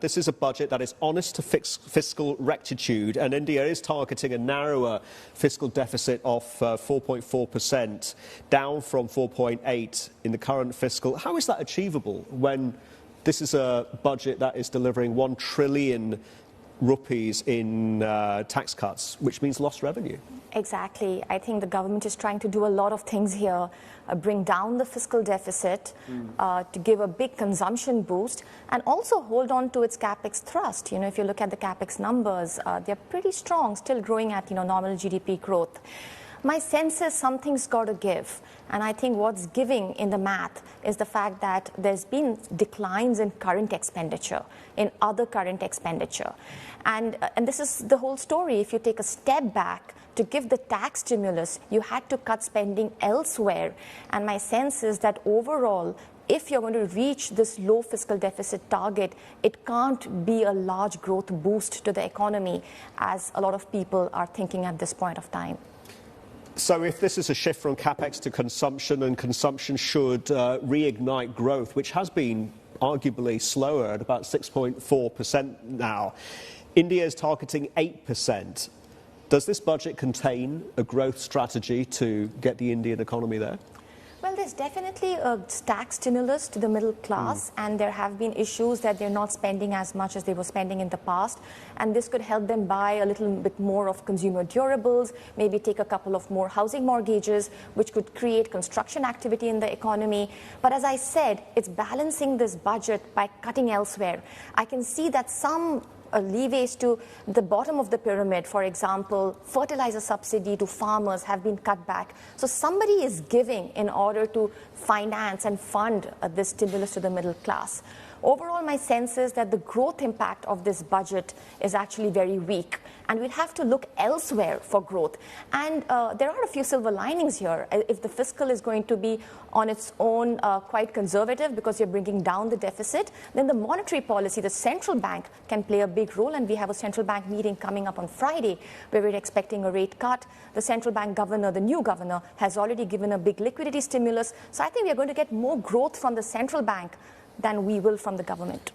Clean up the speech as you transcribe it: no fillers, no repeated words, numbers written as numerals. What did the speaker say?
This is a budget that is honest to fiscal rectitude, and India is targeting a narrower fiscal deficit of 4.4%, down from 4.8% in the current fiscal. How is that achievable when this is a budget that is delivering 1 trillion rupees in tax cuts, which means lost revenue? Exactly. I think the government is trying to do a lot of things here, bring down the fiscal deficit, to give a big consumption boost, and also hold on to its capex thrust. You know, if you look at the capex numbers, they're pretty strong, still growing at, normal GDP growth. My sense is something's got to give. And I think what's giving in the math is the fact that there's been declines in current expenditure, in other current expenditure. And this is the whole story. If you take a step back, to give the tax stimulus, you had to cut spending elsewhere. And my sense is that overall, if you're going to reach this low fiscal deficit target, it can't be a large growth boost to the economy, as a lot of people are thinking at this point of time. So if this is a shift from capex to consumption, and consumption should reignite growth, which has been arguably slower at about 6.4% now, India is targeting 8%. Does this budget contain a growth strategy to get the Indian economy there? Well, there's definitely a tax stimulus to the middle class, and there have been issues that they're not spending as much as they were spending in the past, and this could help them buy a little bit more of consumer durables, maybe take a couple of more housing mortgages, which could create construction activity in the economy. But as I said, it's balancing this budget by cutting elsewhere. I can see that some leeways to the bottom of the pyramid, for example, fertilizer subsidy to farmers have been cut back. So somebody is giving in order to finance and fund this stimulus to the middle class. Overall, my sense is that the growth impact of this budget is actually very weak, and we'll have to look elsewhere for growth. And there are a few silver linings here. If the fiscal is going to be on its own quite conservative because you're bringing down the deficit, then the monetary policy, the central bank, can play a big role. And we have a central bank meeting coming up on Friday where we're expecting a rate cut. The central bank governor, the new governor, has already given a big liquidity stimulus. So I think we're going to get more growth from the central bank than we will from the government.